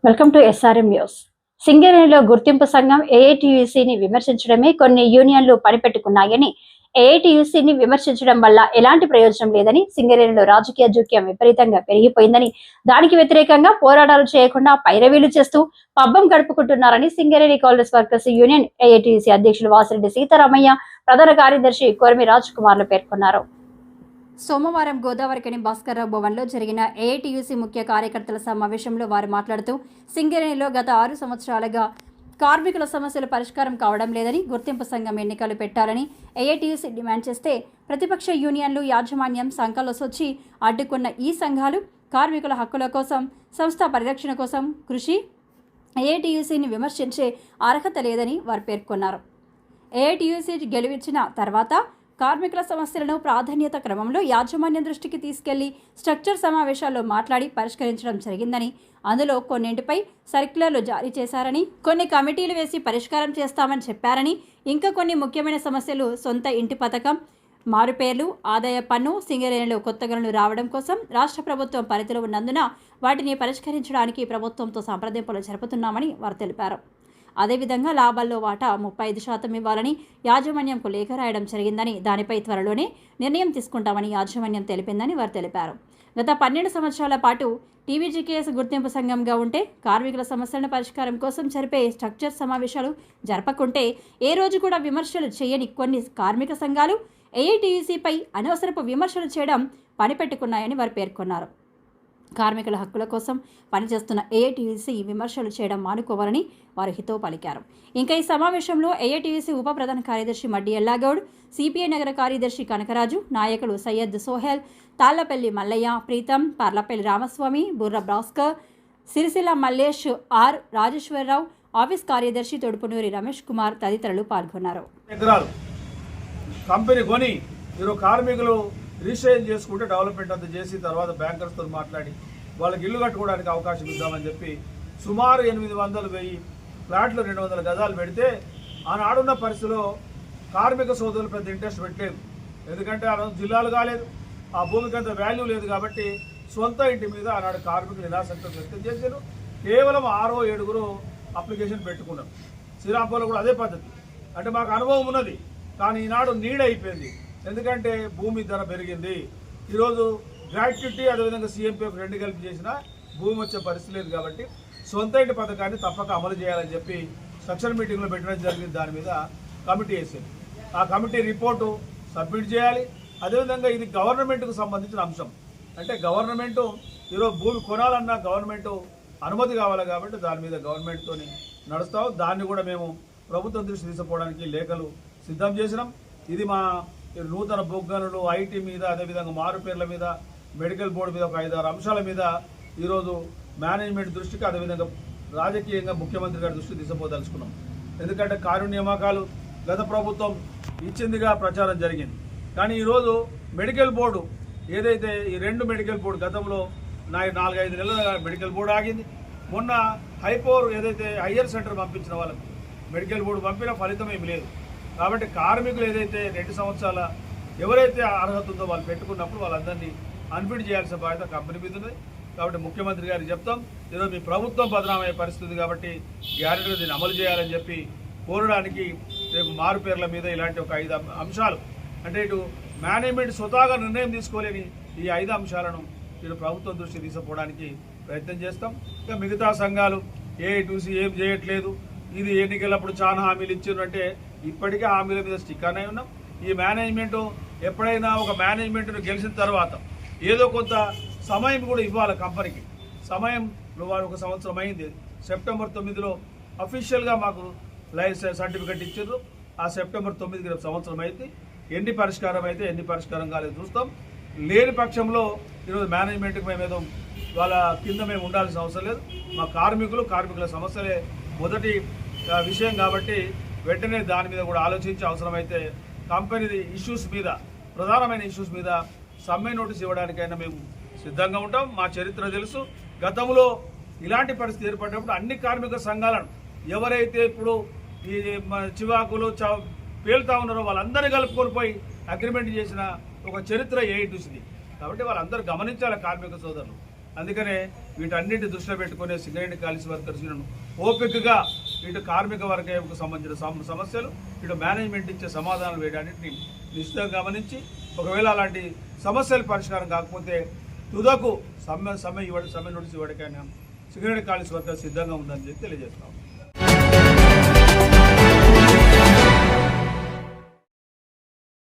Welcome to SRM news. సింగరేణిలో గుర్తింపు సంఘం ఏఐటియుసిని విమర్శించడమే కొన్ని యూనియన్లు పనిపెట్టుకున్నాయని, ఏఐటియుసిని విమర్శించడం వల్ల ఎలాంటి ప్రయోజనం లేదని, సింగరేణిలో రాజకీయ జోక్యం విపరీతంగా పెరిగిపోయిందని, దానికి వ్యతిరేకంగా పోరాటాలు చేయకుండా పైరవీలు చేస్తూ పబ్బం గడుపుకుంటున్నారని Singareni Congress workers union AITUC అధ్యక్షులు వాసిరెడ్డి సీతారామయ్య, ప్రధాన కార్యదర్శి కొరమి రాజ్ కుమార్లు పేర్కొన్నారు. సోమవారం గోదావరికని భాస్కర్రావు భవన్లో జరిగిన ఏఐటియుసి ముఖ్య కార్యకర్తల సమావేశంలో వారు మాట్లాడుతూ, సింగరేణిలో గత 6 సంవత్సరాలుగా కార్మికుల సమస్యలు పరిష్కారం కావడం లేదని, గుర్తింపు సంఘం ఎన్నికలు పెట్టాలని ఏఐటియుసి డిమాండ్ చేస్తే, ప్రతిపక్ష యూనియన్లు యాజమాన్యం సంకలొసొచ్చి అడ్డుకున్న ఈ సంఘాలు కార్మికుల హక్కుల కోసం, సంస్థ పరిరక్షణ కోసం కృషి ఏఐటియుసిని విమర్శించే అర్హత లేదని వారు పేర్కొన్నారు. ఏఐటియుసి గెలువిచ్చిన తర్వాత కార్మికుల సమస్యలను ప్రాధాన్యత క్రమంలో యాజమాన్యం దృష్టికి తీసుకెళ్లి స్ట్రక్చర్ సమావేశాల్లో మాట్లాడి పరిష్కరించడం జరిగిందని, అందులో కొన్నింటిపై సర్క్యులర్లు జారీ చేశారని, కొన్ని కమిటీలు వేసి పరిష్కారం చేస్తామని చెప్పారని, ఇంకా కొన్ని ముఖ్యమైన సమస్యలు సొంత ఇంటి పథకం, మారుపేర్లు, ఆదాయ పన్ను, సింగరేణిలో కొత్త గనులు రావడం కోసం రాష్ట్ర ప్రభుత్వం పరిధిలో ఉన్నందున వాటిని పరిష్కరించడానికి ప్రభుత్వంతో సంప్రదింపులు జరుపుతున్నామని వారు తెలిపారు. అదేవిధంగా లాభాల్లో వాటా 35% ఇవ్వాలని యాజమాన్యంకు లేఖ రాయడం జరిగిందని, దానిపై త్వరలోనే నిర్ణయం తీసుకుంటామని యాజమాన్యం తెలిపిందని వారు తెలిపారు. గత 12 సంవత్సరాల పాటు టీబీజీకేఎస్ గుర్తింపు సంఘంగా ఉంటే కార్మికుల సమస్యల పరిష్కారం కోసం జరిపే స్ట్రక్చర్ సమావేశాలు జరపకుంటే ఏ రోజు కూడా విమర్శలు చేయని కొన్ని కార్మిక సంఘాలు ఏఐటియుసిపై అనవసరపు విమర్శలు చేయడం పనిపెట్టుకున్నాయని వారు పేర్కొన్నారు. కార్మికుల హక్కుల కోసం పనిచేస్తున్న ఏఐటియుసి విమర్శలు చేయడం మానుకోవాలని వారు హితవు పలికారు. ఇంకా ఈ సమావేశంలో ఏఐటియుసి ఉప ప్రధాన కార్యదర్శి మడ్డి ఎల్లాగౌడ్, సిపిఐ నగర కార్యదర్శి కనకరాజు, నాయకులు సయ్యద్ సోహెల్, తాళ్లపల్లి మల్లయ్య, ప్రీతం, పర్లపల్లి రామస్వామి, బుర్ర భాస్కర్, సిరిసిల్ల మల్లేష్, ఆర్ రాజేశ్వరరావు, ఆఫీస్ కార్యదర్శి తొడుపునూరి రమేష్ కుమార్ తదితరులు పాల్గొన్నారు. కంపెనీ కొని కార్మికులు రిజిస్ట్రేషన్ చేసుకుంటే డెవలప్మెంట్ అంతా చేసి తర్వాత బ్యాంకర్స్తో మాట్లాడి వాళ్ళకి ఇల్లు కట్టుకోవడానికి అవకాశం ఇద్దామని చెప్పి సుమారు 800-1000 ఫ్లాట్లు 200 గజాలు పెడితే ఆనాడున్న పరిస్థితిలో కార్మిక సోదరులు పెద్ద ఇంట్రెస్ట్ పెట్టలేదు. ఎందుకంటే ఆ రోజు జిల్లాలు కాలేదు, ఆ భూమికి అంత వాల్యూ లేదు. కాబట్టి సొంత ఇంటి మీద ఆనాడు కార్మికులు నిరాసక్తి వ్యక్తం చేశారు. కేవలం 6-7 అప్లికేషన్ పెట్టుకున్నారు. శ్రీరాంపూర్లో కూడా అదే పద్ధతి. అంటే మాకు అనుభవం ఉన్నది, కానీ ఈనాడు నీడ్ అయిపోయింది. ఎందుకంటే భూమి ధర పెరిగింది. ఈరోజు గ్రాట్యుటీ అదేవిధంగా సీఎంపీఎఫ్ 2 కలిపి చేసినా భూమి వచ్చే పరిస్థితి లేదు. కాబట్టి సొంత ఇంటి పథకాన్ని తప్పక అమలు చేయాలని చెప్పి స్ట్రక్చర్ మీటింగ్లో పెట్టడం జరిగింది. దాని మీద కమిటీ వేసింది. ఆ కమిటీ రిపోర్టు సబ్మిట్ చేయాలి. అదేవిధంగా ఇది గవర్నమెంట్కు సంబంధించిన అంశం. అంటే గవర్నమెంటు ఈరోజు భూమి కొనాలన్నా గవర్నమెంటు అనుమతి కావాలి. కాబట్టి దాని మీద గవర్నమెంట్తో నడుస్తాం. దాన్ని కూడా మేము ప్రభుత్వం దృష్టి తీసుకోవడానికి లేఖలు సిద్ధం చేసినాం. ఇది మా నూతన బొగ్గనులు, ఐటీ మీద, అదేవిధంగా మారుపేర్ల మీద, మెడికల్ బోర్డు మీద ఒక 5-6 అంశాల మీద ఈరోజు మేనేజ్మెంట్ దృష్టికి, అదేవిధంగా రాజకీయంగా ముఖ్యమంత్రి గారి దృష్టికి తీసుకోదలుచుకున్నాం. ఎందుకంటే కారుణ్యమకాలు గత ప్రభుత్వం ఇచ్చిందిగా ప్రచారం జరిగింది. కానీ ఈరోజు మెడికల్ బోర్డు ఏదైతే ఈ 2 మెడికల్ బోర్డు గతంలో 4-5 నెలల మెడికల్ బోర్డు ఆగింది. మొన్న హైపోర్ ఏదైతే హయ్యర్ సెంటర్ పంపించిన వాళ్ళకి మెడికల్ బోర్డు పంపిన ఫలితం ఏమి లేదు. కాబట్టి కార్మికులు ఏదైతే 2 సంవత్సరాల ఎవరైతే అర్హత ఉందో వాళ్ళు పెట్టుకున్నప్పుడు వాళ్ళందరినీ అన్ఫిట్ చేయాల్సిన బాధ్యత కంపెనీ మీద ఉంది. కాబట్టి ముఖ్యమంత్రి గారికి చెప్తాం, ఈరోజు మీ ప్రభుత్వం బదనామయ్యే పరిస్థితి కాబట్టి గ్యారెంటీగా దీన్ని అమలు చేయాలని చెప్పి కోరడానికి రేపు మారుపేర్ల మీద ఇలాంటి ఒక 5 అంశాలు, అంటే ఇటు మేనేజ్మెంట్ స్వతహాగా నిర్ణయం తీసుకోలేని ఈ 5 అంశాలను ఇటు ప్రభుత్వం దృష్టి తీసుకుపోవడానికి ప్రయత్నం చేస్తాం. ఇంకా మిగతా సంఘాలు ఏఐటియుసి ఏం చేయట్లేదు, ఇది ఎన్నికలప్పుడు చాలా హామీలు ఇచ్చారు అంటే ఇప్పటికే హామీల మీద స్టిక్ అనే ఉన్నాం. ఈ మేనేజ్మెంట్ ఎప్పుడైనా ఒక మేనేజ్మెంట్ను గెలిచిన తర్వాత ఏదో కొంత సమయం కూడా ఇవ్వాలి కంపెనీకి. సమయం వారు 1 సంవత్సరం అయింది. సెప్టెంబర్ 9లో అఫీషియల్గా మాకు లైసెన్స్ సర్టిఫికెట్ ఇచ్చారు. ఆ సెప్టెంబర్ 9కి రేపు సంవత్సరం అయితే ఎన్ని పరిష్కారం అయితే ఎన్ని పరిష్కారం కాలేదు చూస్తాం. లేని పక్షంలో ఈరోజు మేనేజ్మెంట్కి మేమేదో వాళ్ళ కింద మేము ఉండాల్సిన అవసరం లేదు. మా కార్మికుల సమస్యలే మొదటి విషయం. కాబట్టి వెంటనే దాని మీద కూడా ఆలోచించి అవసరమైతే కంపెనీ ఇష్యూస్ మీద, ప్రధానమైన ఇష్యూస్ మీద సమ్మె నోటీస్ ఇవ్వడానికైనా మేము సిద్ధంగా ఉంటాం. మా చరిత్ర తెలుసు. గతంలో ఇలాంటి పరిస్థితి ఏర్పడినప్పుడు అన్ని కార్మిక సంఘాలను ఎవరైతే ఇప్పుడు ఈ చివాకులు పేలుతా ఉన్నారో వాళ్ళందరినీ కలుపుకొని పోయి అగ్రిమెంట్ చేసిన ఒక చరిత్ర ఏఐటియుసిది. కాబట్టి వాళ్ళందరూ గమనించాలి కార్మిక సోదరులు. అందుకనే వీటన్నిటి దృష్టిలో పెట్టుకునే సింగరేణి కాలేజ్ వర్కర్స్ ఓపికగా ఇటు కార్మిక వర్గంకు సంబంధించిన సమస్యలు ఇటు మేనేజ్మెంట్ ఇచ్చే సమాధానాలు వేయడాన్ని నిశ్చితంగా గమనించి ఒకవేళ అలాంటి సమస్యలు పరిష్కారం కాకపోతే తుదకు సమ్మె నోటీస్ ఇవ్వడానికైనా సింగరేణి కాలేజ్ వర్కర్స్ సిద్ధంగా ఉందని చెప్పి తెలియజేస్తాం.